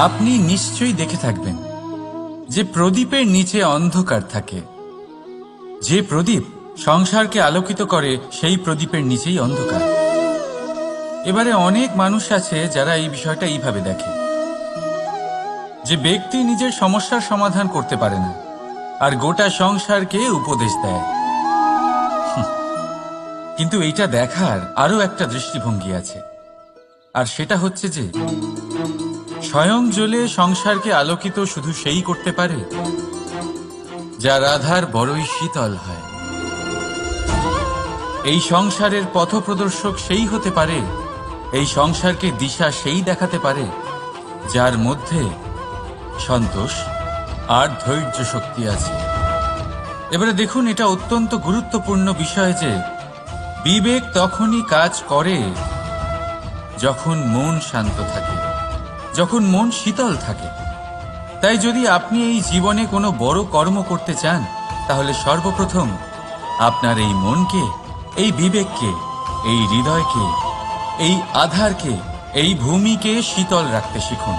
আপনি নিশ্চয়ই দেখে থাকবেন যে প্রদীপের নিচে অন্ধকার থাকে। যে প্রদীপ সংসারকে আলোকিত করে সেই প্রদীপের নিচেই অন্ধকার। এবারে অনেক মানুষ আছে যারা এই বিষয়টা এইভাবে দেখে যে ব্যক্তি নিজের সমস্যার সমাধান করতে পারে না আর গোটা সংসারকে উপদেশ দেয়। কিন্তু এইটা দেখার আরো একটা দৃষ্টিভঙ্গি আছে, আর সেটা হচ্ছে যে স্বয়ং জ্বলে সংসারকে আলোকিত শুধু সেই করতে পারে যা রাধার বড়ই শীতল হয়। এই সংসারের পথপ্রদর্শক সেই হতে পারে, এই সংসারকে দিশা সেই দেখাতে পারে যার মধ্যে সন্তোষ আর ধৈর্য শক্তি আছে। এবারে দেখুন, এটা অত্যন্ত গুরুত্বপূর্ণ বিষয় যে বিবেক তখনই কাজ করে যখন মন শান্ত থাকে, যখন মন শীতল থাকে। তাই যদি আপনি এই জীবনে কোনো বড় কর্ম করতে চান, তাহলে সর্বপ্রথম আপনার এই মনকে, এই বিবেককে, এই হৃদয়কে, এই আধারকে, এই ভূমিকে শীতল রাখতে শিখুন।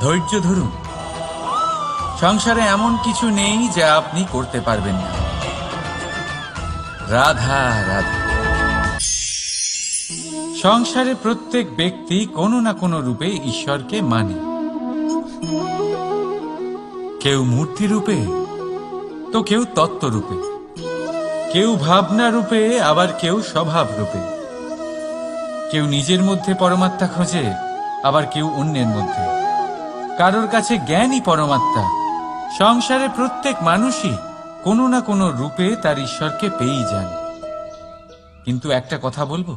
ধৈর্য ধরুন। সংসারে এমন কিছু নেই যা আপনি করতে পারবেন না। রাধা রাধা। সংসারে প্রত্যেক ব্যক্তি কোনো না কোনো রূপে ঈশ্বরকে মানে। কেউ মূর্তি রূপে, তো কেউ তত্ত্ব রূপে, কেউ ভাবনা রূপে, আবার কেউ স্বভাব রূপে। কেউ নিজের মধ্যে পরমাত্মা খোঁজে, আবার কেউ অন্যের মধ্যে। কারোর কাছে জ্ঞানই পরমাত্মা। সংসারে প্রত্যেক মানুষই কোনো না কোনো রূপে তার ঈশ্বরকে পেয়েই যান। কিন্তু একটা কথা বলবো,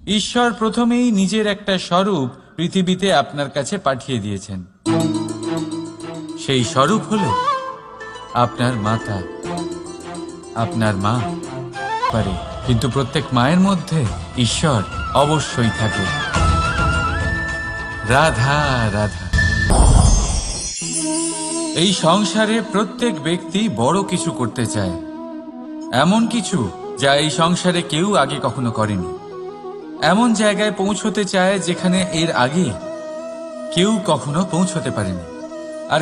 ঈশ্বর প্রথমেই নিজের একটা স্বরূপ পৃথিবীতে আপনার কাছে পাঠিয়ে দিয়েছেন। সেই স্বরূপ হল আপনার মাতা, আপনার মা পারে। কিন্তু প্রত্যেক মায়ের মধ্যে ঈশ্বর অবশ্যই থাকে। রাধা রাধা। এই সংসারে প্রত্যেক ব্যক্তি বড় কিছু করতে চায়, এমন কিছু যা এই সংসারে কেউ আগে কখনো করেনি। এমন জায়গায় পৌঁছতে চায় যেখানে এর আগে কেউ কখনো পৌঁছতে পারেনি। আর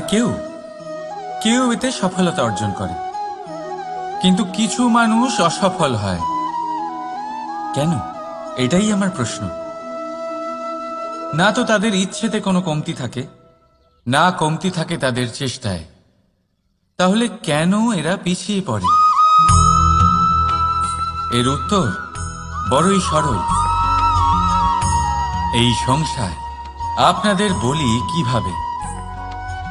কেউ এতে সফলতা অর্জন করে। কিন্তু কিছু মানুষ অসফল হয় কেন? এটাই আমার প্রশ্ন। না তো তাদের ইচ্ছেতে কোনো কমতি থাকে, না কমতি থাকে তাদের চেষ্টায়। তাহলে কেন এরা পিছিয়ে পড়ে? এর উত্তর বড়ই সরল। এই সংসার। আপনাদের বলি কিভাবে।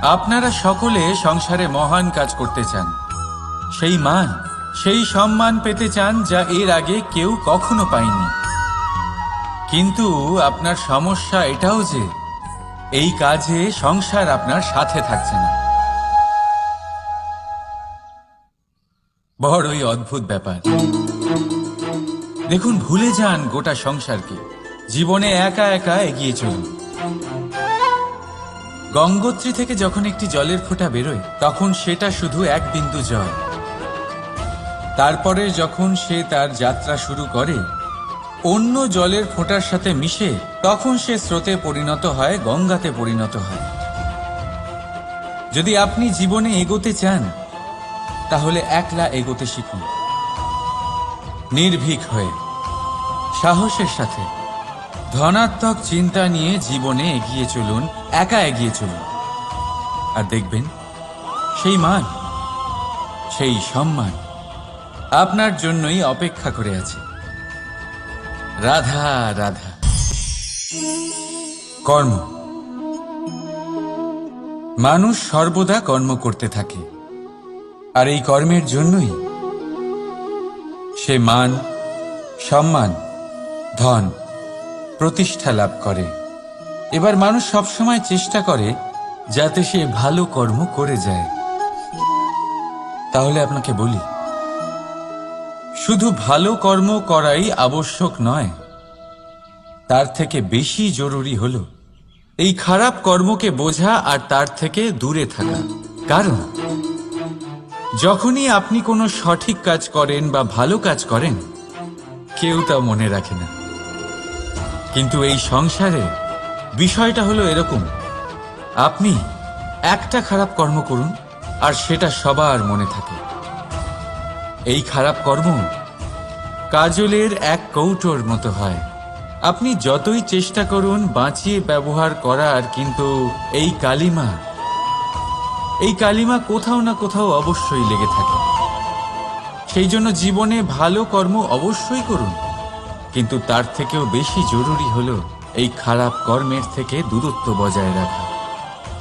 আপনারা সকলে সংসারে মহান কাজ করতে চান, সেই মান, সেই সম্মান পেতে চান যা এর আগে কেউ কখনো পায়নি। কিন্তু আপনার সমস্যা এটাও যে এই কাজে সংসার আপনার সাথে থাকছে না। বড়ই অদ্ভুত ব্যাপার। দেখুন, ভুলে যান গোটা সংসারকে। জীবনে একা একা এগিয়ে চলুন। গঙ্গোত্রী থেকে যখন একটি জলের ফোঁটা বেরোয়, তখন সেটা শুধু এক বিন্দু জল। তারপরে যখন সে তার যাত্রা শুরু করে অন্য জলের ফোঁটার সাথে মিশে, তখন সে স্রোতে পরিণত হয়, গঙ্গাতে পরিণত হয়। যদি আপনি জীবনে এগোতে চান, তাহলে একলা এগোতে শিখুন। নির্ভীক হয়ে, সাহসের সাথে, ধনাত্মক চিন্তা নিয়ে জীবনে এগিয়ে চলুন, একা এগিয়ে চলুন। আর দেখবেন সেই মান, সেই সম্মান আপনার জন্যই অপেক্ষা করে আছে। রাধা রাধা। কর্ম। মানুষ সর্বদা কর্ম করতে থাকে, আর এই কর্মের জন্যই সে মান, সম্মান, ধন, প্রতিষ্ঠা লাভ করে। এবার মানুষ সবসময় চেষ্টা করে যাতে সে ভালো কর্ম করে যায়। তাহলে আপনাকে বলি, শুধু ভালো কর্ম করাই আবশ্যক নয়, তার থেকে বেশি জরুরি হলো এই খারাপ কর্মকে বোঝা আর তার থেকে দূরে থাকা। কারণ যখনই আপনি কোনো সঠিক কাজ করেন বা ভালো কাজ করেন, কেউ তা মনে রাখে না। কিন্তু এই সংসারে বিষয়টা হলো এরকম, আপনি একটা খারাপ কর্ম করুন আর সেটা সবার মনে থাকে। এই খারাপ কর্ম কাজলের এক কৌটোর মতো হয়। আপনি যতই চেষ্টা করুন বাঁচিয়ে ব্যবহার করার, কিন্তু এই কালিমা কোথাও না কোথাও অবশ্যই লেগে থাকে। সেই জন্য জীবনে ভালো কর্ম অবশ্যই করুন, কিন্তু তার থেকেও বেশি জরুরি হলো এই খারাপ কর্মের থেকে দূরত্ব বজায় রাখা।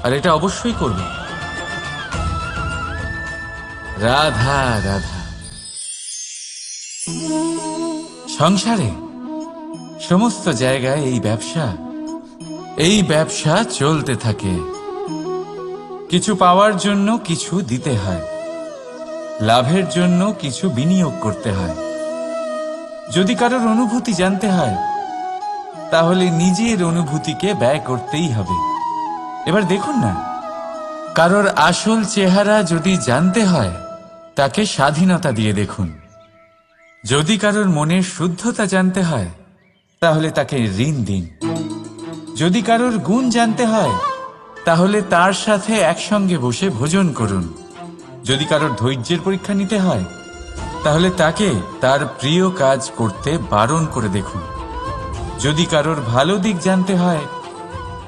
আর এটা অবশ্যই করবেন। রাধা রাধা। সংসারে সমস্ত জায়গায় এই ব্যবসা চলতে থাকে। কিছু পাওয়ার জন্য কিছু দিতে হয়, লাভের জন্য কিছু বিনিয়োগ করতে হয়। যদি কারোর অনুভূতি জানতে হয় তাহলে নিজের অনুভূতিকে ব্যয় করতেই হবে। এবার দেখুন না, কারোর আসল চেহারা যদি জানতে হয় তাকে স্বাধীনতা দিয়ে দেখুন। যদি কারোর মনের শুদ্ধতা জানতে হয় তাহলে তাকে ঋণ দিন। যদি কারোর গুণ জানতে হয় তাহলে তার সাথে একসঙ্গে বসে ভোজন করুন। যদি কারোর ধৈর্যের পরীক্ষা নিতে হয় তাহলে তাকে তার প্রিয় কাজ করতে বারণ করে দেখুন। যদি কারোর ভালো দিক জানতে হয়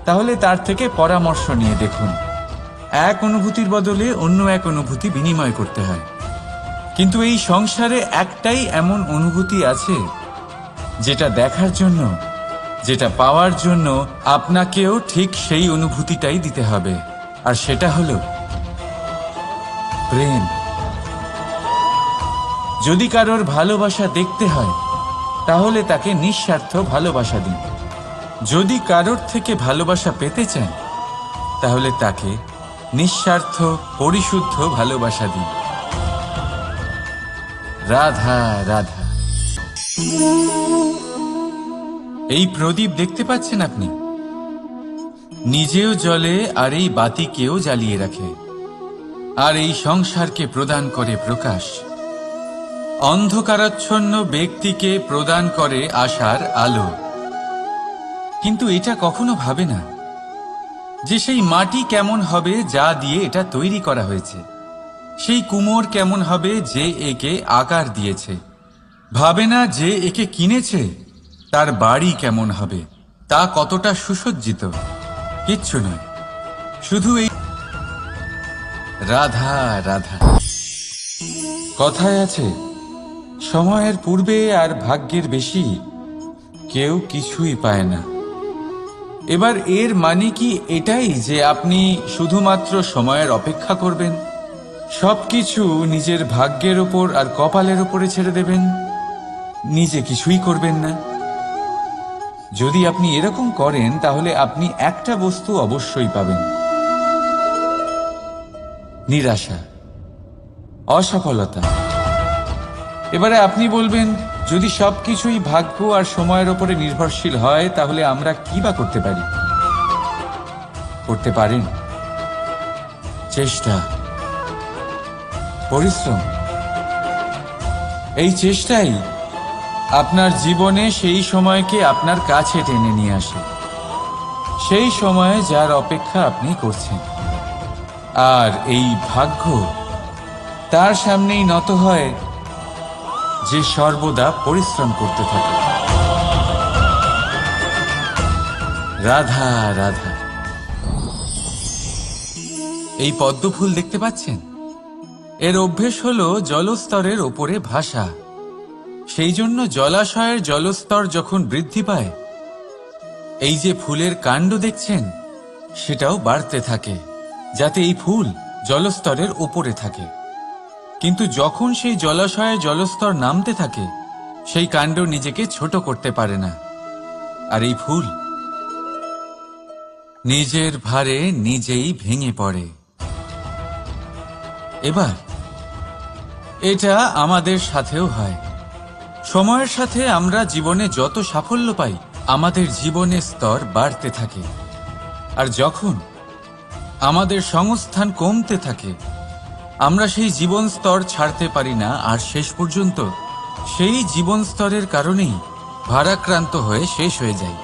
তাহলে তার থেকে পরামর্শ নিয়ে দেখুন। এক অনুভূতির বদলে অন্য এক অনুভূতি বিনিময় করতে হয়। কিন্তু এই সংসারে একটাই এমন অনুভূতি আছে যেটা দেখার জন্য, যেটা পাওয়ার জন্য আপনাকেও ঠিক সেই অনুভূতিটাই দিতে হবে, আর সেটা হলো প্রেম। যদি কারোর ভালোবাসা দেখতে হয় তাহলে তাকে নিঃস্বার্থ ভালোবাসা দিন। যদি কারোর থেকে ভালোবাসা পেতে চান তাহলে তাকে নিঃস্বার্থ পরিশুদ্ধ ভালোবাসা দিন। রাধা রাধা। এই প্রদীপ দেখতে পাচ্ছেন আপনি, নিজেও জ্বলে আর এই বাতিকেও জ্বালিয়ে রাখে, আর এই সংসারকে প্রদান করে প্রকাশ। অন্ধকারাচ্ছন্ন ব্যক্তিকে প্রদান করে আশার আলো। কিন্তু এটা কখনো ভাবে না যে সেই মাটি কেমন হবে যা দিয়ে এটা তৈরি করা হয়েছে, সেই কুমোর কেমন হবে যে একে আকার দিয়েছে। ভাবে না যে একে কিনেছে তার বাড়ি কেমন হবে, তা কতটা সুসজ্জিত। কিচ্ছু নয়, শুধু এই রাধা রাধা। কথায় আছে, সময়ের পূর্বে আর ভাগ্যের বেশি কেউ কিছুই পায় না। এবার এর মানে কি এটাই যে আপনি শুধুমাত্র সময়ের অপেক্ষা করবেন, সবকিছু নিজের ভাগ্যের ওপর আর কপালের ওপরে ছেড়ে দেবেন, নিজে কিছুই করবেন না? যদি আপনি এরকম করেন তাহলে আপনি একটা বস্তু অবশ্যই পাবেন, নিরাশা, অসফলতা। এবারে আপনি বলবেন, যদি সবকিছুই ভাগ্য আর সময়ের ওপরে নির্ভরশীল হয় তাহলে আমরা কি বা করতে পারি? করতে পারেন চেষ্টা, পরিশ্রম। এই চেষ্টাই আপনার জীবনে সেই সময়কে আপনার কাছে টেনে নিয়ে আসে, সেই সময়ে যার অপেক্ষা আপনি করছেন। আর এই ভাগ্য তার সামনেই নত হয় যে সর্বদা পরিশ্রম করতে থাকে। রাধা রাধা। এই পদ্ম ফুল দেখতে পাচ্ছেন, এর অভ্যেস হলো জলস্তরের ওপরে ভাসা। সেই জন্য জলাশয়ের জলস্তর যখন বৃদ্ধি পায়, এই যে ফুলের কাণ্ড দেখছেন সেটাও বাড়তে থাকে, যাতে এই ফুল জলস্তরের ওপরে থাকে। কিন্তু যখন সেই জলাশয়ের জলস্তর নামতে থাকে, সেই কাণ্ড নিজেকে ছোট করতে পারে না, আর এই ফুল নিজের ভারে নিজেই ভেঙে পড়ে। এবার এটা আমাদের সাথেও হয়। সময়ের সাথে আমরা জীবনে যত সাফল্য পাই, আমাদের জীবনের স্তর বাড়তে থাকে, আর যখন আমাদের সংস্থান কমতে থাকে, আমরা সেই জীবন স্তর ছাড়তে পারি না, আর শেষ পর্যন্ত সেই জীবন স্তরের কারণেই ভারাক্রান্ত হয়ে শেষ হয়ে যাই।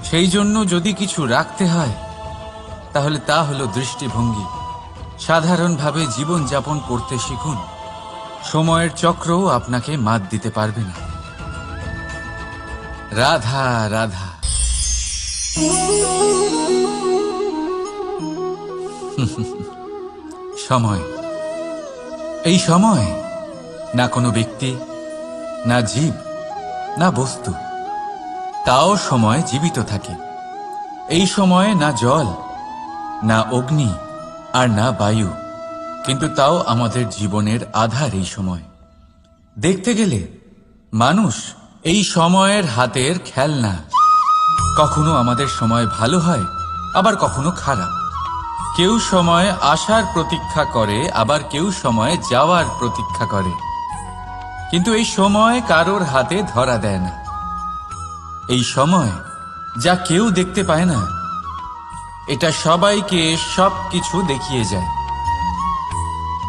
সেই জন্য যদি কিছু রাখতে হয় তাহলে তা হলো দৃষ্টিভঙ্গি। সাধারণভাবে জীবনযাপন করতে শিখুন, সময়ের চক্রও আপনাকে মাত দিতে পারবে না। রাধা রাধা। সময়, এই সময় না কোনো ব্যক্তি, না জীব, না বস্তু, তাও সময় জীবিত থাকে। এই সময়ে না জল, না অগ্নি, আর না বায়ু, কিন্তু তাও আমাদের জীবনের আধার। এই সময় দেখতে গেলে মানুষ এই সময়ের হাতের খেলনা। কখনো আমাদের সময় ভালো হয়, আবার কখনো খারাপ। কেউ সময় আসার প্রতীক্ষা করে, আবার কেউ সময় যাওয়ার প্রতীক্ষা করে, কিন্তু এই সময় কারোর হাতে ধরা দেয় না। এই সময় যা কেউ দেখতে পায় না, এটা সবাইকে সবকিছু দেখিয়ে যায়।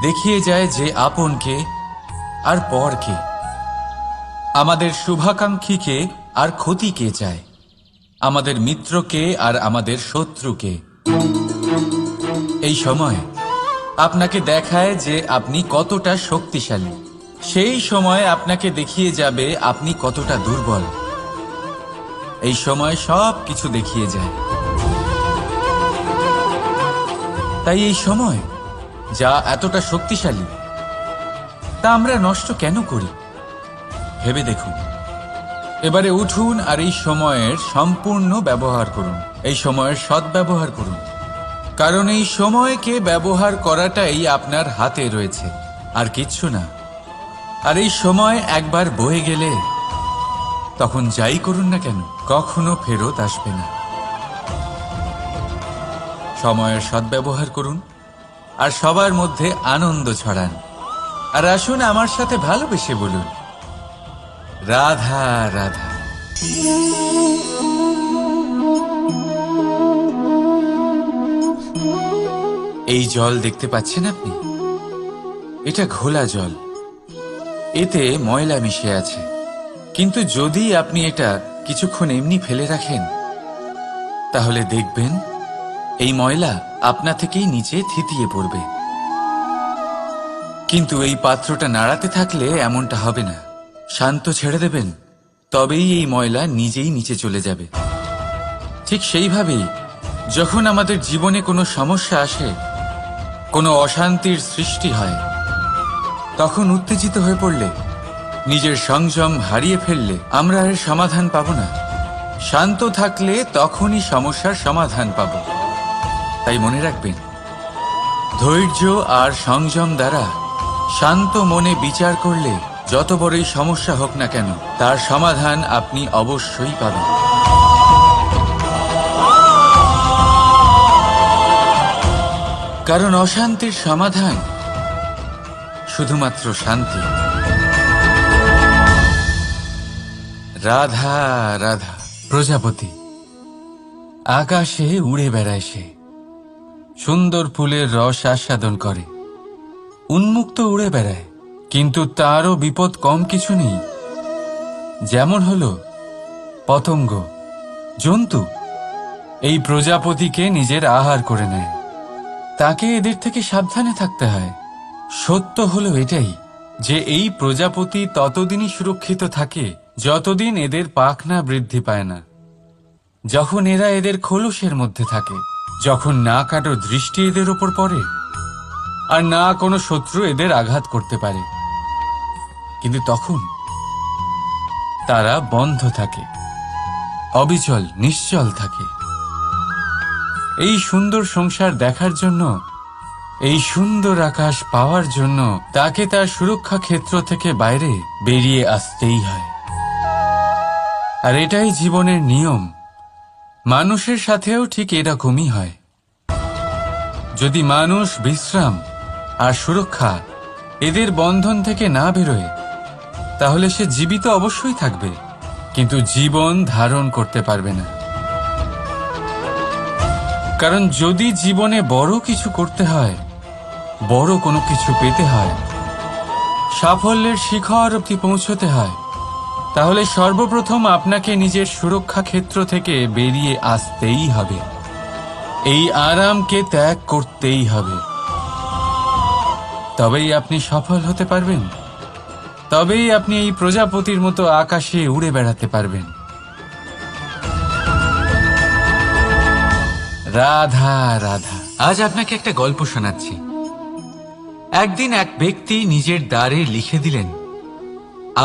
দেখিয়ে যায় যে আপনকে আর পরকে, আমাদের শুভাকাঙ্ক্ষীকে আর ক্ষতিকে চায়, আমাদের মিত্রকে আর আমাদের শত্রুকে। এই সময় আপনাকে দেখায় যে আপনি কতটা শক্তিশালী, সেই সময় আপনাকে দেখিয়ে যাবে আপনি কতটা দুর্বল। এই সময় সব কিছু দেখিয়ে যায়। তাই এই সময় যা এতটা শক্তিশালী, তা আমরা নষ্ট কেন করি? ভেবে দেখুন। এবারে উঠুন আর এই সময়ের সম্পূর্ণ ব্যবহার করুন, এই সময়ের সদ্ব্যবহার করুন। কারণ এই সময়কে ব্যবহার করাটাই আপনার হাতে রয়েছে, আর কিচ্ছু না। আর এই সময় একবার বয়ে গেলে তখন যাই করুন না কেন, কখনো ফেরত আসবে না। সময়ের সদ্ব্যবহার করুন আর সবার মধ্যে আনন্দ ছড়ান। আর আসুন আমার সাথে ভালোবেসে বলুন, রাধা রাধা। এই জল দেখতে পাচ্ছেন আপনি? এটা ঘোলা জল, এতে ময়লা মিশে আছে। কিন্তু যদি আপনি এটা কিছুক্ষণ এমনি ফেলে রাখেন, তাহলে দেখবেন এই ময়লা আপনা থেকেই নিচে থিতিয়ে পড়বে। কিন্তু এই পাত্রটা নাড়াতে থাকলে এমনটা হবে না। শান্ত ছেড়ে দেবেন, তবেই এই ময়লা নিজেই নিচে চলে যাবে। ঠিক সেইভাবেই যখন আমাদের জীবনে কোনো সমস্যা আসে, কোনো অশান্তির সৃষ্টি হয়, তখন উত্তেজিত হয়ে পড়লে, নিজের সংযম হারিয়ে ফেললে আমরা এর সমাধান পাব না। শান্ত থাকলে তখনই সমস্যার সমাধান পাব। তাই মনে রাখবেন, ধৈর্য আর সংযম দ্বারা শান্ত মনে বিচার করলে যত বড়ই সমস্যা হোক না কেন, তার সমাধান আপনি অবশ্যই পাবেন। কারণ অশান্তির সমাধান শুধুমাত্র শান্তি। রাধা রাধা। প্রজাপতি আকাশে উড়ে বেড়ায়, সে সুন্দর ফুলের রস আস্বাদন করে, উন্মুক্ত উড়ে বেড়ায়, কিন্তু তারও বিপদ কম কিছু নেই। যেমন হলো পতঙ্গ, জন্তু এই প্রজাপতিকে নিজের আহার করে নেয়। তাকে এদের থেকে সাবধানে থাকতে হয়। সত্য হলো এটাই যে এই প্রজাপতি ততদিনই সুরক্ষিত থাকে যতদিন এদের পাখনা বৃদ্ধি পায় না। যখন এরা এদের খোলসের মধ্যে থাকে, যখন না কারো দৃষ্টি এদের ওপর পড়ে, আর না কোনো শত্রু এদের আঘাত করতে পারে, কিন্তু তখন তারা বন্ধ থাকে, অবিচল নিশ্চল থাকে। এই সুন্দর সংসার দেখার জন্য, এই সুন্দর আকাশ পাওয়ার জন্য তাকে তার সুরক্ষা ক্ষেত্র থেকে বাইরে বেরিয়ে আসতেই হয়। আর এটাই জীবনের নিয়ম। মানুষের সাথেও ঠিক এরকমই হয়। যদি মানুষ বিশ্রাম আর সুরক্ষা এদের বন্ধন থেকে না বেরোয়, তাহলে সে জীবিত অবশ্যই থাকবে, কিন্তু জীবন ধারণ করতে পারবে না। কারণ যদি জীবনে বড় কিছু করতে হয়, বড় কোনো কিছু পেতে হয়, সাফল্যের শিখর অবধি পৌঁছতে হয়, তাহলে সর্বপ্রথম আপনাকে নিজের সুরক্ষা ক্ষেত্র থেকে বেরিয়ে আসতেই হবে। এই আরামকে ত্যাগ করতেই হবে। তবেই আপনি সফল হতে পারবেন। তবেই আপনি এই প্রজাপতির মতো আকাশে উড়ে বেড়াতে পারবেন। রাধা রাধা। আজ আপনাকে একটা গল্প শোনাচ্ছি। একদিন এক ব্যক্তি নিজের দ্বারে লিখে দিলেন,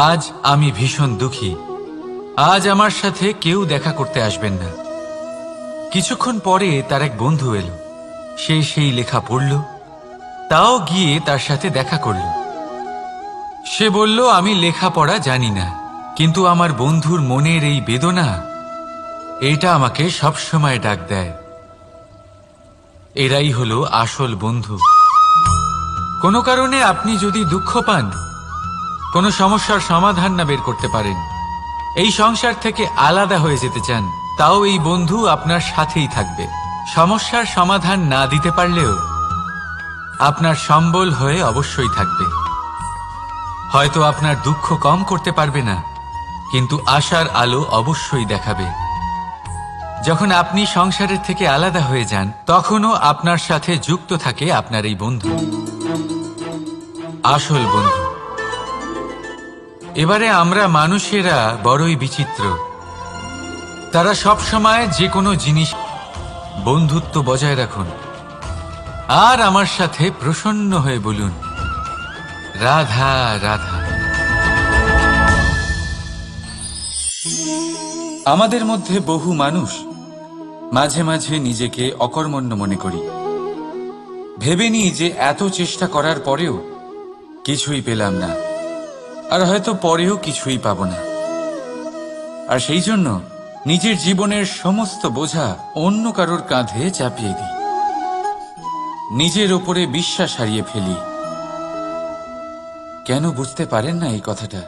আজ আমি ভীষণ দুঃখী, আজ আমার সাথে কেউ দেখা করতে আসবেন না। কিছুক্ষণ পরে তার এক বন্ধু এলো। সে সেই লেখা পড়ল, তাও গিয়ে তার সাথে দেখা করল। সে বলল, আমি লেখাপড়া জানি না, কিন্তু আমার বন্ধুর মনের এই বেদনা, এটা আমাকে সবসময় ডাক দেয়। এরাই হলো আসল বন্ধু। কোনো কারণে আপনি যদি দুঃখ পান, কোনো সমস্যার সমাধান না বের করতে পারেন, এই সংসার থেকে আলাদা হয়ে যেতে চান, তাও এই বন্ধু আপনার সাথেই থাকবে। সমস্যার সমাধান না দিতে পারলেও আপনার সম্বল হয়ে অবশ্যই থাকবে। হয়তো আপনার দুঃখ কম করতে পারবে না, কিন্তু আশার আলো অবশ্যই দেখাবে। যখন আপনি সংসারের থেকে আলাদা হয়ে যান, তখনও আপনার সাথে যুক্ত থাকে আপনার এই বন্ধু, আসল বন্ধু। এবারে আমরা মানুষেরা বড়ই বিচিত্র। তারা সব সময় যে কোনো জিনিস বন্ধুত্ব বজায় রাখুন আর আমার সাথে প্রসন্ন হয়ে বলুন, রাধা রাধা। আমাদের মধ্যে বহু মানুষ মাঝে মাঝে নিজেকে অকর্মণ্য মনে করি। ভেবে নিই যে এত চেষ্টা করার পরেও কিছুই পেলাম না, আর হয়তো পরেও কিছুই পাব না। আর সেই জন্য নিজের জীবনের সমস্ত বোঝা অন্য কারোর কাঁধে চাপিয়ে দিই, নিজের ওপরে বিশ্বাস হারিয়ে ফেলি। কেন বুঝতে পারেন না এই কথাটা?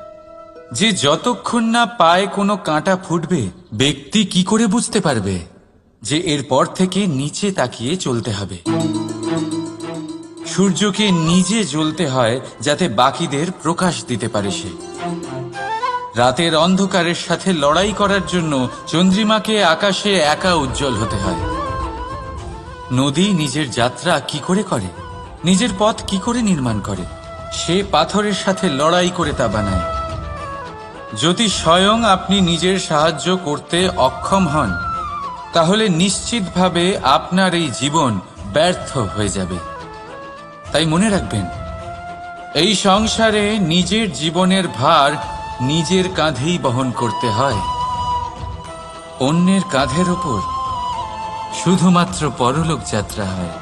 যে যতক্ষণ না পায়ে কোনো কাঁটা ফুটবে, ব্যক্তি কি করে বুঝতে পারবে যে এরপর থেকে নিচে তাকিয়ে চলতে হবে? সূর্যকে নিজে জ্বলতে হয় যাতে বাকিদের প্রকাশ দিতে পারে সে। রাতের অন্ধকারের সাথে লড়াই করার জন্য চন্দ্রিমাকে আকাশে একা উজ্জ্বল হতে হয়। নদী নিজের যাত্রা কি করে করে, নিজের পথ কি করে নির্মাণ করে? সে পাথরের সাথে লড়াই করে তা বানায়। যদি স্বয়ং আপনি নিজের সাহায্য করতে অক্ষম হন, তাহলে নিশ্চিতভাবে আপনার এই জীবন ব্যর্থ হয়ে যাবে। তাই মনে রাখবেন, এই সংসারে নিজের জীবনের ভার নিজের কাঁধেই বহন করতে হয়। অন্যের কাঁধের ওপর শুধুমাত্র পরলোক যাত্রা হয়।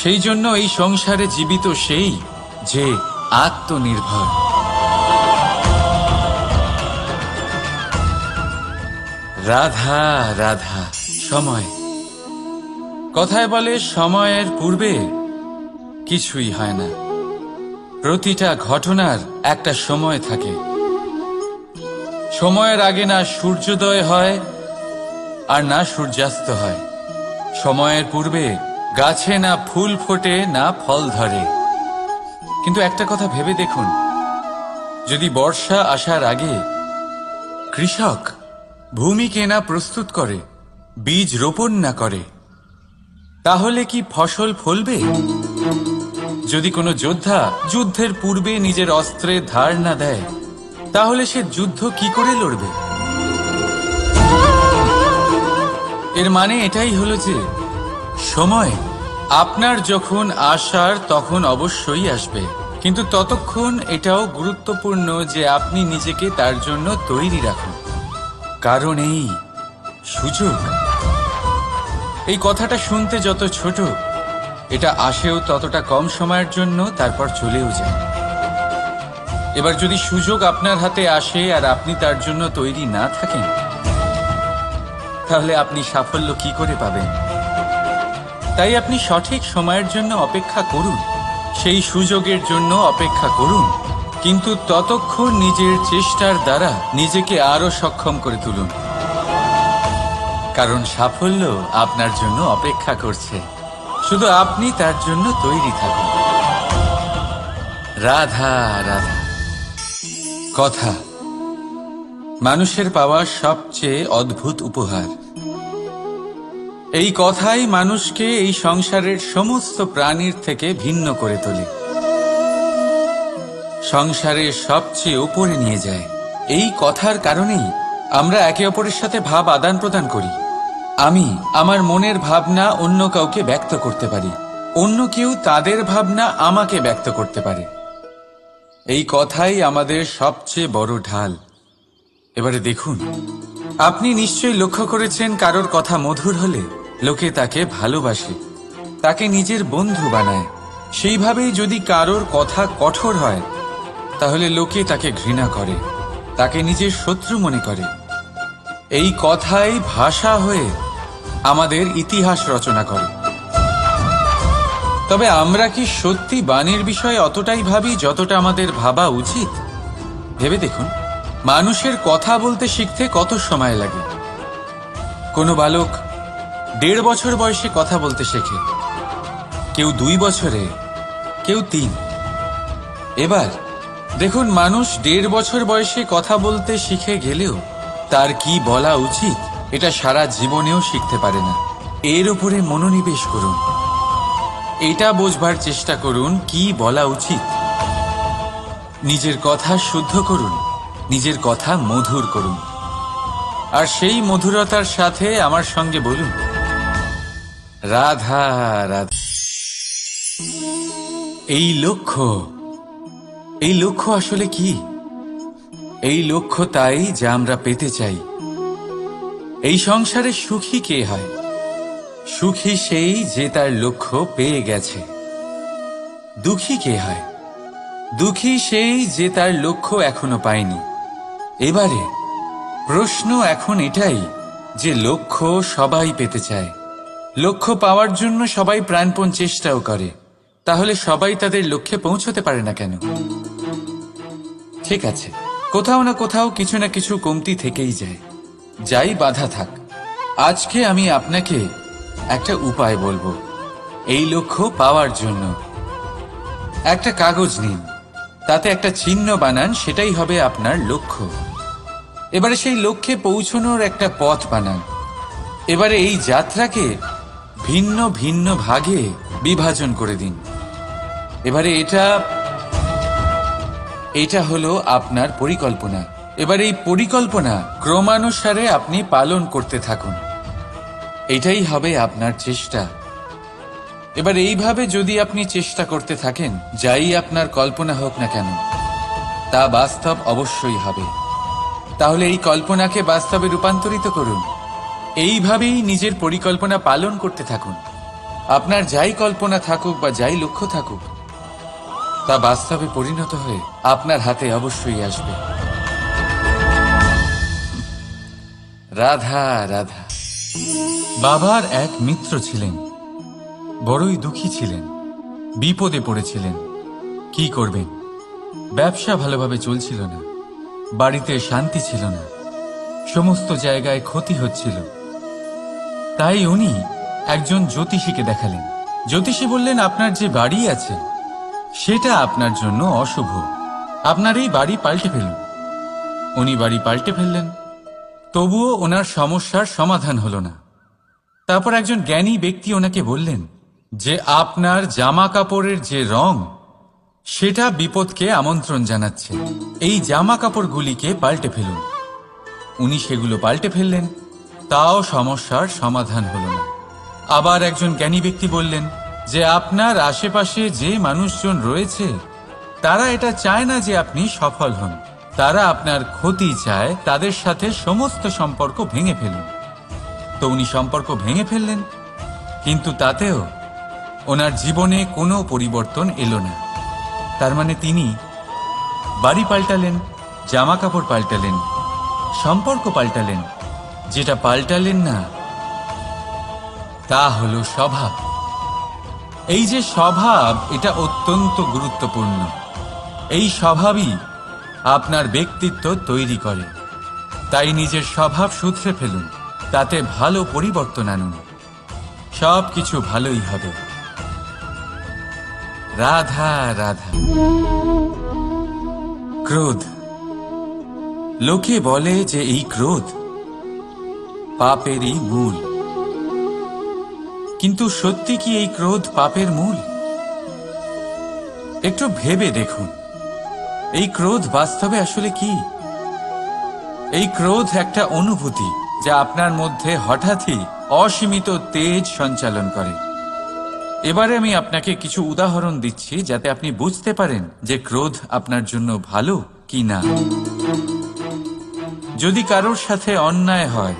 সেই জন্য এই সংসারে জীবিত সেই যে আত্মনির্ভর। রাধা রাধা। সময়, কথায় বলে সময়ের পূর্বে কিছুই হয় না। প্রতিটা ঘটনার একটা সময় থাকে। সময়ের আগে না সূর্যোদয় হয় আর না সূর্যাস্ত হয়। সময়ের পূর্বে গাছে না ফুল ফোটে না ফল ধরে। কিন্তু একটা কথা ভেবে দেখুন, যদি বর্ষা আসার আগে কৃষক ভূমিকে না প্রস্তুত করে, বীজ রোপণ না করে, তাহলে কি ফসল ফলবে? যদি কোনো যোদ্ধা যুদ্ধের পূর্বে নিজের অস্ত্রে ধার না দেয়, তাহলে সে যুদ্ধ কি করে লড়বে? এর মানে এটাই হলো যে সময় আপনার যখন আসার তখন অবশ্যই আসবে, কিন্তু ততক্ষণ এটাও গুরুত্বপূর্ণ যে আপনি নিজেকে তার জন্য তৈরি রাখুন। কারণ এই সুযোগ, এই কথাটা শুনতে যত ছোট, এটা আসেও ততটা কম সময়ের জন্য, তারপর চলেও যায়। এবার যদি সুযোগ আপনার হাতে আসে আর আপনি তার জন্য তৈরি না থাকেন, তাহলে আপনি সাফল্য কি করে পাবেন? তাই আপনি সঠিক সময়ের জন্য অপেক্ষা করুন, সেই সুযোগের জন্য অপেক্ষা করুন, কিন্তু ততক্ষণ নিজের চেষ্টার দ্বারা নিজেকে আরো সক্ষম করে তুলুন। কারণ সাফল্য আপনার জন্য অপেক্ষা করছে, শুধু আপনি তার জন্য তৈরি থাকুন। রাধা রাধা। কথা মানুষের পাওয়া সবচেয়ে অদ্ভুত উপহার। এই কথাই মানুষকে এই সংসারের সমস্ত প্রাণীর থেকে ভিন্ন করে তোলে, সংসারের সবচেয়ে উপরে নিয়ে যায়। এই কথার কারণেই আমরা একে অপরের সাথে ভাব আদান প্রদান করি। আমি আমার মনের ভাবনা অন্য কাউকে ব্যক্ত করতে পারি, অন্য কেউ তাদের ভাবনা আমাকে ব্যক্ত করতে পারে। এই কথাই আমাদের সবচেয়ে বড় ঢাল। এবারে দেখুন, আপনি নিশ্চয়ই লক্ষ্য করেছেন কারোর কথা মধুর হলে লোকে তাকে ভালোবাসে, তাকে নিজের বন্ধু বানায়। সেইভাবেই যদি কারোর কথা কঠোর হয় তাহলে লোকে তাকে ঘৃণা করে, তাকে নিজের শত্রু মনে করে। এই কথাই ভাষা হয়ে আমাদের ইতিহাস রচনা করে। তবে আমরা কি সত্যি বাণীর বিষয়ে অতটাই ভাবি যতটা আমাদের ভাবা উচিত? ভেবে দেখুন, মানুষের কথা বলতে শিখতে কত সময় লাগে। কোনো বালক 1.5 বছর বয়সে কথা বলতে শেখে, কেউ 2 বছরে, কেউ 3। এবার দেখুন, মানুষ 1.5 বছর বয়সে কথা বলতে শিখে গেলেও তার কি বলা উচিত এটা সারা জীবনেও শিখতে পারে না। এর উপরে মনোনিবেশ করুন, এটা বোঝবার চেষ্টা করুন কি বলা উচিত। নিজের কথা শুদ্ধ করুন, নিজের কথা মধুর করুন, আর সেই মধুরতার সাথে আমার সঙ্গে বলুন, রাধা রাধা। এই লক্ষ্য আসলে কি? এই লক্ষ্য তাই যা আমরা পেতে চাই। এই সংসারে সুখী কে হয়? সুখী সেই যে তার লক্ষ্য পেয়ে গেছে। দুঃখী কে হয়? দুঃখী সেই যে তার লক্ষ্য এখনো পায়নি। এবারে প্রশ্ন এখন এটাই যে লক্ষ্য সবাই পেতে চায়, লক্ষ্য পাওয়ার জন্য সবাই প্রাণপণ চেষ্টাও করে, তাহলে সবাই তাদের লক্ষ্যে পৌঁছতে পারে না কেন? ঠিক আছে, কোথাও না কোথাও কিছু না কিছু কমতি থেকেই যায়। যাই বাধা থাক, আজকে আমি আপনাকে একটা উপায় বলবো এই লক্ষ্য পাওয়ার জন্য। একটা কাগজ নিন, তাতে একটা চিহ্ন বানান, সেটাই হবে আপনার লক্ষ্য। এবারে সেই লক্ষ্যে পৌঁছানোর একটা পথ বানান। এবারে এই যাত্রাকে ভিন্ন ভিন্ন ভাগে বিভাজন করে দিন। এবারে এটা হলো আপনার পরিকল্পনা। এবার এই পরিকল্পনা ক্রমানুসারে আপনি পালন করতে থাকুন, এটাই হবে আপনার চেষ্টা। এবার এইভাবে যদি আপনি চেষ্টা করতে থাকেন, যাই আপনার কল্পনা হোক না কেন তা বাস্তব অবশ্যই হবে। তাহলে এই কল্পনাকে বাস্তবে রূপান্তরিত করুন, এইভাবেই নিজের পরিকল্পনা পালন করতে থাকুন। আপনার যাই কল্পনা থাকুক বা যাই লক্ষ্য থাকুক, তা বাস্তবে পরিণত হয়ে আপনার হাতে অবশ্যই আসবে। রাধা রাধা। বাবার এক মিত্র ছিলেন, বড়ই দুঃখী ছিলেন, বিপদে পড়েছিলেন। কি করবেন? ব্যবসা ভালোভাবে চলছিল না, বাড়িতে শান্তি ছিল না, সমস্ত জায়গায় ক্ষতি হচ্ছিল। তাই উনি একজন জ্যোতিষীকে দেখালেন। জ্যোতিষী বললেন, আপনার যে বাড়ি আছে সেটা আপনার জন্য অশুভ, আপনার এই বাড়ি পাল্টে ফেলুন। উনি বাড়ি পাল্টে ফেললেন, তবুও ওনার সমস্যার সমাধান হলো না। তারপর একজন জ্ঞানী ব্যক্তি ওনাকে বললেন যে আপনার জামা কাপড়ের যে রং সেটা বিপদকে আমন্ত্রণ জানাচ্ছে, এই জামা কাপড়গুলিকে পাল্টে ফেলুন। উনি সেগুলো পাল্টে ফেললেন, তাও সমস্যার সমাধান হলো না। আবার একজন জ্ঞানী ব্যক্তি বললেন যে আপনার আশেপাশে যে মানুষজন রয়েছে তারা এটা চায় না যে আপনি সফল হন, তারা আপনার ক্ষতি চায়, তাদের সাথে সমস্ত সম্পর্ক ভেঙে ফেলুন। তো উনি সম্পর্ক ভেঙে ফেললেন, কিন্তু তাতেও ওনার জীবনে কোনো পরিবর্তন এলো না। তার মানে তিনি বাড়ি পাল্টালেন, জামা কাপড় পাল্টালেন, সম্পর্ক পাল্টালেন, যেটা পাল্টালেন না তা হলো স্বভাব। এই যে স্বভাব, এটা অত্যন্ত গুরুত্বপূর্ণ। এই স্বভাবই আপনার ব্যক্তিত্ব তৈরি করে। তাই নিজের স্বভাব শুধরে ফেলুন, তাতে ভালো পরিবর্তন আনুন, সব কিছু ভালোই হবে। রাধা রাধা। ক্রোধ লোকে বলে যে এই ক্রোধ পাপেরই মূল, কিন্তু সত্যি কি এই ক্রোধ পাপের মূল? একটু ভেবে দেখুন, এই ক্রোধ বাস্তবে আসলে কি? এই ক্রোধ একটা অনুভূতি যা আপনার মধ্যে হঠাৎই অসীমিত তেজ সঞ্চালন করে। এবারে আমি আপনাকে কিছু উদাহরণ দিচ্ছি যাতে আপনি বুঝতে পারেন যে ক্রোধ আপনার জন্য ভালো কি না। যদি কারোর সাথে অন্যায় হয়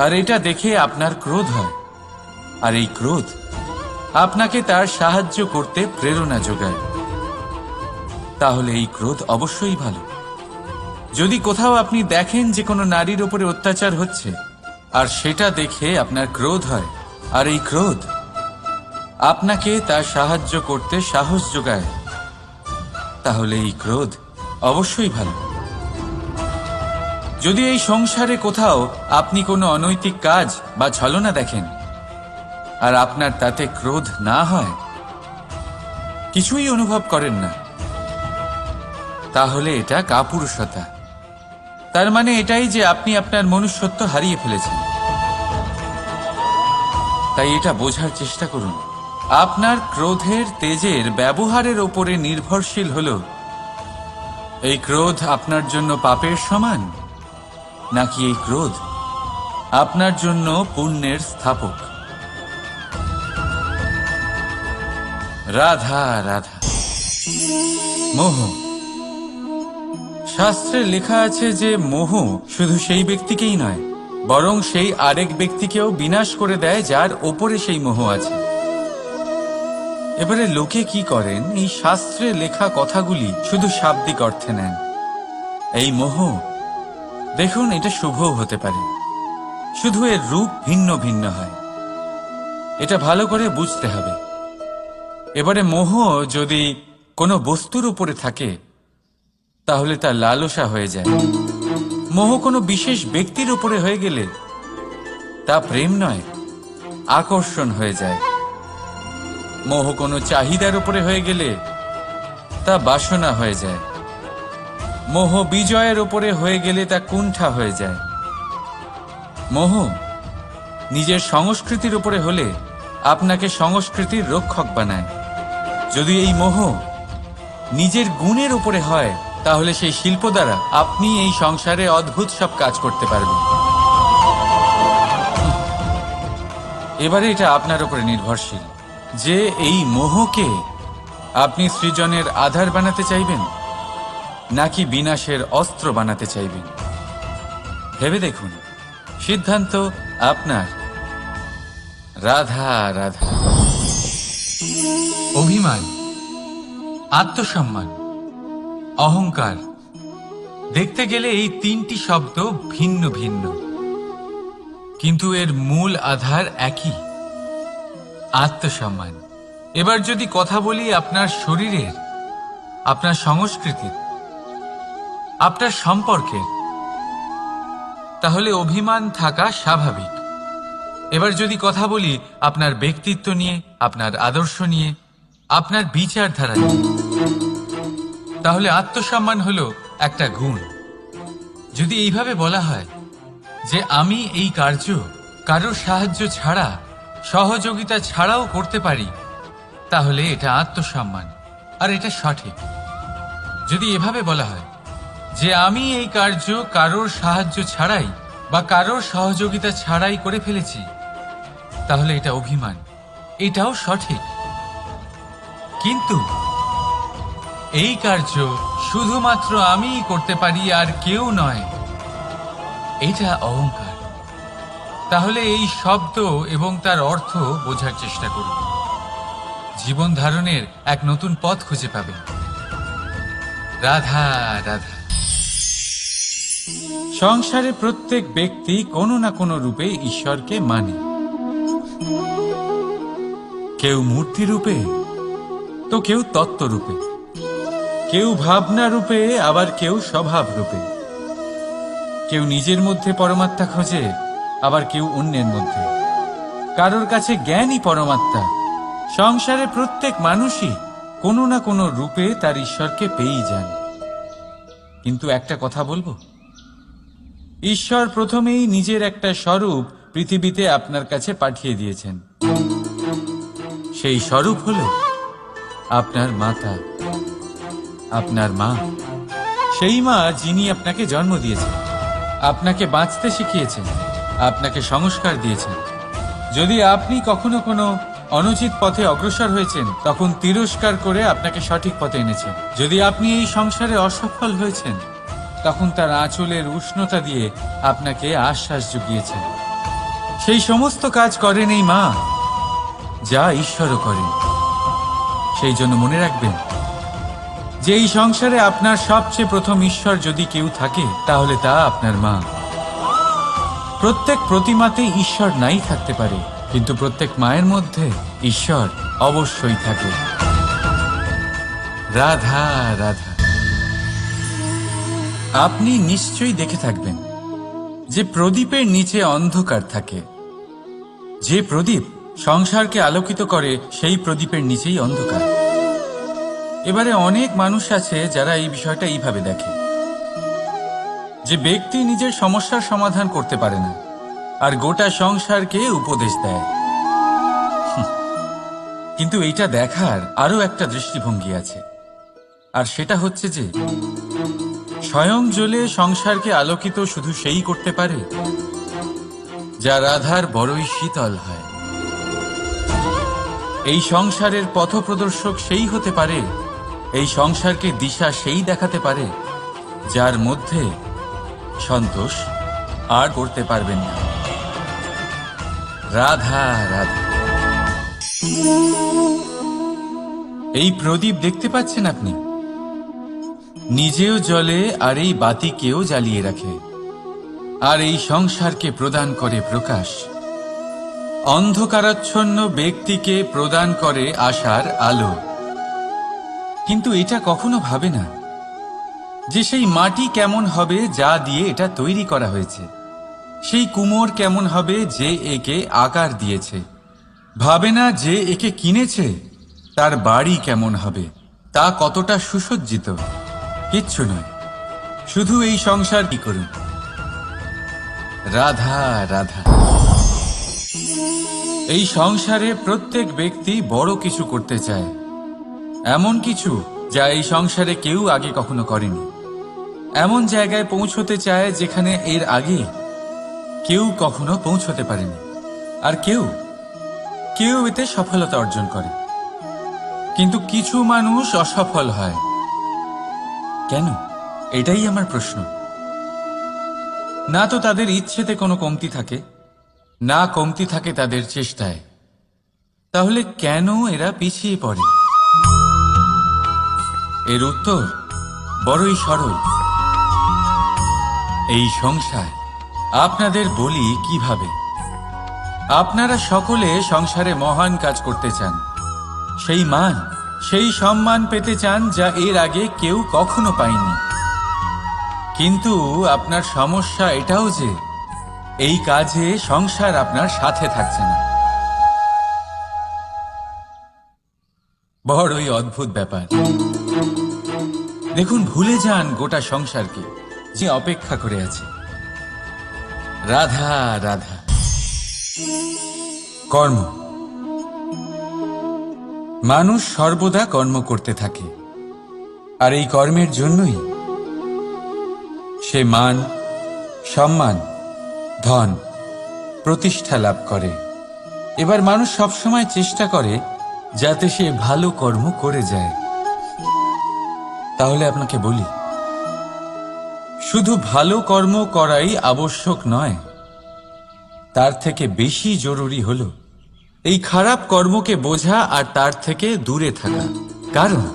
আর এটা দেখে আপনার ক্রোধ হয়, আর এই ক্রোধ আপনাকে তার সাহায্য করতে প্রেরণা যোগায়, তাহলে এই ক্রোধ অবশ্যই ভালো। যদি কোথাও আপনি দেখেন যে কোনো নারীর উপরে অত্যাচার হচ্ছে আর সেটা দেখে আপনার ক্রোধ হয়, আর এই ক্রোধ আপনাকে তার সাহায্য করতে সাহস যোগায়, তাহলে এই ক্রোধ অবশ্যই ভালো। যদি এই সংসারে কোথাও আপনি কোনো অনৈতিক কাজ বা ছলনা দেখেন আর আপনার তাতে ক্রোধ না হয়, কিছুই অনুভব করেন না, তাহলে এটা কাপুরুষতা। তার মানে এটাই যে আপনি আপনার মনুষ্যত্ব হারিয়ে ফেলেছেন। তাই এটা বোঝার চেষ্টা করুন, আপনার ক্রোধের তেজের ব্যবহারের ওপরে নির্ভরশীল হলো এই ক্রোধ আপনার জন্য পাপের সমান, নাকি এই ক্রোধ আপনার জন্য পুণ্যের স্থাপক। রাধা রাধা। মোহ। শাস্ত্রে লেখা আছে যে মোহ শুধু সেই ব্যক্তিকেই নয়, বরং সেই আরেক ব্যক্তিকেও বিনাশ করে দেয় যার ওপরে সেই মোহ আছে। এবারে লোকে কি করেন, এই শাস্ত্রে লেখা কথাগুলি শুধু শাব্দিক অর্থে নেন। এই মোহ দেখুন, এটা শুভও হতে পারে, শুধু এর রূপ ভিন্ন ভিন্ন হয়। এটা ভালো করে বুঝতে হবে। এবারে মোহ যদি কোনো বস্তুর উপরে থাকে তাহলে তা লালসা হয়ে যায়। মোহ কোনো বিশেষ ব্যক্তির উপরে হয়ে গেলে তা প্রেম নয়, আকর্ষণ হয়ে যায়। মোহ কোনো চাহিদার উপরে হয়ে গেলে তা বাসনা হয়ে যায়। মোহ বিজয়ের উপরে হয়ে গেলে তা কুণ্ঠা হয়ে যায়। মোহ নিজের সংস্কৃতির উপরে হলে আপনাকে সংস্কৃতির রক্ষক বানায়। যদি এই মোহ নিজের গুণের উপরে হয়, তাহলে সেই শিল্প দ্বারা আপনি এই সংসারে অদ্ভুত সব কাজ করতে পারবেন। এবারে এটা আপনার উপরে নির্ভরশীল যে এই মোহকে আপনি সৃজনের আধার বানাতে চাইবেন নাকি বিনাশের অস্ত্র বানাতে চাইবেন। ভেবে দেখুন, সিদ্ধান্ত আপনার। রাধা রাধা। অভিমান, আত্মসম্মান, অহংকার, দেখতে গেলে এই তিনটি শব্দ ভিন্ন ভিন্ন, কিন্তু এর মূল আধার একই, আত্মসম্মান। এবার যদি কথা বলি আপনার শরীরের, আপনার সংস্কৃতির, আপনার সম্পর্কের, তাহলে অভিমান থাকা স্বাভাবিক। এবার যদি কথা বলি আপনার ব্যক্তিত্ব নিয়ে, আপনার আদর্শ নিয়ে, আপনার বিচারধারা নিয়ে, তাহলে আত্মসম্মান হলো একটা গুণ। যদি এইভাবে বলা হয় যে আমি এই কার্য কারোর সাহায্য ছাড়া, সহযোগিতা ছাড়াও করতে পারি, তাহলে এটা আত্মসম্মান, আর এটা সঠিক। যদি এভাবে বলা হয় যে আমি এই কার্য কারোর সাহায্য ছাড়াই বা কারোর সহযোগিতা ছাড়াই করে ফেলেছি, তাহলে এটা অভিমান, এটাও সঠিক। কিন্তু এই কার্য শুধুমাত্র আমিই করতে পারি আর কেউ নয়, এটা অহংকার। তাহলে এই শব্দ এবং তার অর্থ বোঝার চেষ্টা করুন। জীবন ধারণের এক নতুন পথ খুঁজে পাবেন। রাধা রাধা। সংসারে প্রত্যেক ব্যক্তি কোনো না কোনো রূপে ঈশ্বরকে মানে। কেউ মূর্তি রূপে, তো কেউ তত্ত্ব রূপে, কেউ ভাবনা রূপে, আবার কেউ স্বভাব রূপে। কেউ নিজের মধ্যে পরমাত্মা খোঁজে, আবার কেউ অন্যের মধ্যে। কারোর কাছে জ্ঞানই পরমাত্মা। সংসারে প্রত্যেক মানুষই কোনো না কোনো রূপে তার ঈশ্বরকে পেয়েই যান। কিন্তু একটা কথা বলবো, ঈশ্বর প্রথমেই নিজের একটা স্বরূপ পৃথিবীতে আপনার কাছে পাঠিয়ে দিয়েছেন। সেই স্বরূপ হলো আপনার মাতা, আপনার মা। সেই মা যিনি আপনাকে জন্ম দিয়েছেন, আপনাকে বাঁচতে শিখিয়েছেন, আপনাকে সংস্কার দিয়েছেন। যদি আপনি কখনো কোনো অনুচিত পথে অগ্রসর হয়েছেন, তখন তিরস্কার করে আপনাকে সঠিক পথে এনেছেন। যদি আপনি এই সংসারে অসফল হয়েছেন, তখন তার আঁচলের উষ্ণতা দিয়ে আপনাকে আশ্বাস জুগিয়েছেন। সেই সমস্ত কাজ করেন এই মা, যা ঈশ্বরও করেন। সেই জন্য মনে রাখবেন যে এই সংসারে আপনার সবচেয়ে প্রথম ঈশ্বর যদি কেউ থাকে, তাহলে তা আপনার মা। প্রত্যেক প্রতিমাতে ঈশ্বর নাই থাকতে পারে, কিন্তু প্রত্যেক মায়ের মধ্যে ঈশ্বর অবশ্যই থাকে। রাধা রাধা। আপনি নিশ্চয়ই দেখে থাকবেন যে প্রদীপের নিচে অন্ধকার থাকে। যে প্রদীপ সংসারকে আলোকিত করে, সেই প্রদীপের নিচেই অন্ধকার। এবারে অনেক মানুষ আছে যারা এই বিষয়টা এইভাবে দেখে যে ব্যক্তি নিজের সমস্যার সমাধান করতে পারে না, আর গোটা সংসারকে উপদেশ দেয়। কিন্তু এইটা দেখার আরো একটা দৃষ্টিভঙ্গি আছে, আর সেটা হচ্ছে যে স্বয়ং জ্বলে সংসারকে আলোকিত শুধু সেই করতে পারে যা রাধার বড়ই শীতল হয়। এই সংসারের পথপ্রদর্শক সেই হতে পারে, এই সংসারকে দিশা সেই দেখাতে পারে যার মধ্যে সন্তোষ আর করতে পারবেন না। রাধা রাধা। এই প্রদীপ দেখতে পাচ্ছেন আপনি, নিজেও জ্বলে আর এই বাতিকেও জ্বালিয়ে রাখে, আর এই সংসারকে প্রদান করে প্রকাশ। অন্ধকারাচ্ছন্ন ব্যক্তিকে প্রদান করে আশার আলো। কিন্তু এটা কখনো ভাবে না যে সেই মাটি কেমন হবে যা দিয়ে এটা তৈরি করা হয়েছে, সেই কুমোর কেমন হবে যে একে আকার দিয়েছে। ভাবে না যে একে কিনেছে তার বাড়ি কেমন হবে, তা কতটা সুসজ্জিত। কিচ্ছু নয়, শুধু এই সংসার কি করুন। রাধা রাধা। এই সংসারে প্রত্যেক ব্যক্তি বড় কিছু করতে চায়, এমন কিছু যা এই সংসারে কেউ আগে কখনো করেনি। এমন জায়গায় পৌঁছতে চায় যেখানে এর আগে কেউ কখনো পৌঁছতে পারেনি, আর কেউ এতে সফলতা অর্জন করে। কিন্তু কিছু মানুষ অসফল হয় কেন? এটাই আমার প্রশ্ন। না তো তাদের ইচ্ছেতে কোনো কমতি থাকে, না কমতি থাকে তাদের চেষ্টায়। তাহলে কেন এরা পিছিয়ে পড়ে? এর উত্তর বড়ই সরল। এই সংসার। আপনাদের বলি কিভাবে। আপনারা সকলে সংসারে মহান কাজ করতে চান, সেই মান, সেই সম্মান পেতে চান যা এর আগে কেউ কখনো পায়নি। কিন্তু আপনার সমস্যা এটাও যে এই কাজে সংসার আপনার সাথে থাকছে না। বড়ই অদ্ভুত ব্যাপার। দেখুন, ভুলে যান গোটা সংসারকে যে অপেক্ষা করে আছে। রাধা রাধা। কর্ম। মানুষ সর্বদা কর্ম করতে থাকে, আর এই কর্মের জন্যই সে মান, সম্মান, ধন, প্রতিষ্ঠা লাভ করে। এবার মানুষ সবসময় চেষ্টা করে যাতে সে ভালো কর্ম করে যায়। তাহলে আপনাকে বলি, শুধু ভালো কর্ম করাই আবশ্যক নয়, তার থেকে বেশি জরুরি হলো এই খারাপ কর্মকে বোঝা আর তার থেকে দূরে থাকা। কারণ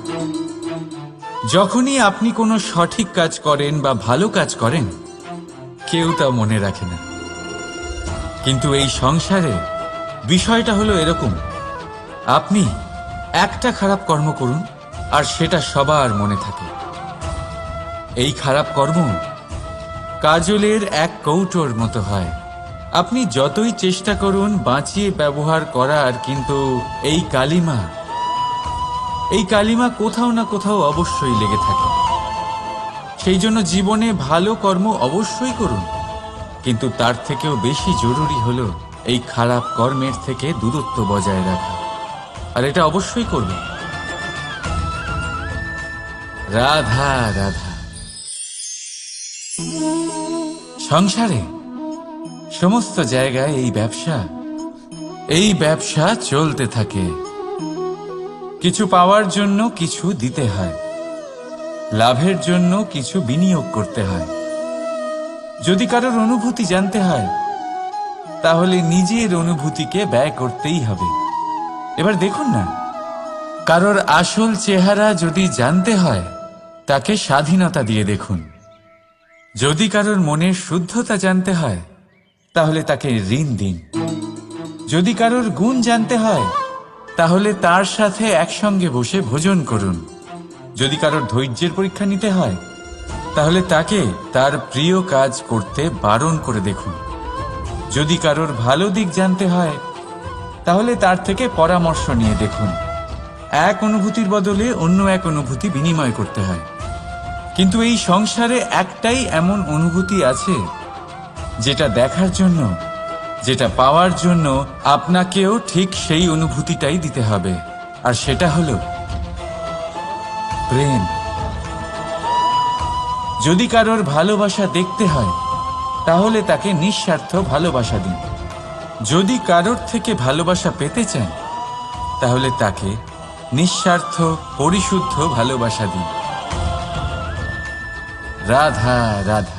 যখনই আপনি কোনো সঠিক কাজ করেন বা ভালো কাজ করেন, কেউ তা মনে রাখে না। কিন্তু এই সংসারে বিষয়টা হলো এরকম, আপনি একটা খারাপ কর্ম করুন আর সেটা সবার মনে থাকে। এই খারাপ কর্ম কাজলের এক কৌটোর মতো হয়। আপনি যতই চেষ্টা করুন বাঁচিয়ে ব্যবহার করার, কিন্তু এই কালিমা কোথাও না কোথাও অবশ্যই লেগে থাকে। সেই জন্য জীবনে ভালো কর্ম অবশ্যই করুন, কিন্তু তার থেকেও বেশি জরুরি হলো এই খারাপ কর্মের থেকে দূরত্ব বজায় রাখা। আর এটা অবশ্যই করবেন। রাধা রাধা। সংসারে সমস্ত জায়গায় এই ব্যবসা চলতে থাকে। কিছু পাওয়ার জন্য কিছু দিতে হয়, লাভের জন্য কিছু বিনিয়োগ করতে হয়। যদি কারোর অনুভূতি জানতে হয়, তাহলে নিজের অনুভূতিকে ব্যয় করতেই হবে। এবার দেখুন না, কারোর আসল চেহারা যদি জানতে হয়, তাকে স্বাধীনতা দিয়ে দেখুন। যদি কারোর মনের শুদ্ধতা জানতে হয়, তাহলে তাকে ঋণ দিন। যদি কারোর গুণ জানতে হয়, তাহলে তার সাথে একসঙ্গে বসে ভোজন করুন। যদি কারোর ধৈর্যের পরীক্ষা নিতে হয়, তাহলে তাকে তার প্রিয় কাজ করতে বারণ করে দেখুন। যদি কারোর ভালো দিক জানতে হয়, তাহলে তার থেকে পরামর্শ নিয়ে দেখুন। এক অনুভূতির বদলে অন্য এক অনুভূতি বিনিময় করতে হয়। কিন্তু এই সংসারে একটাই এমন অনুভূতি আছে, যেটা দেখার জন্য, যেটা পাওয়ার জন্য আপনাকেও ঠিক সেই অনুভূতিটাই দিতে হবে। আর সেটা হলো প্রেম। যদি কারোর ভালোবাসা দেখতে হয়, তাহলে তাকে নিঃস্বার্থ ভালোবাসা দিন। যদি কারোর থেকে ভালোবাসা পেতে চান, তাহলে তাকে নিঃস্বার্থ পরিশুদ্ধ ভালোবাসা দিন। রাধা রাধা।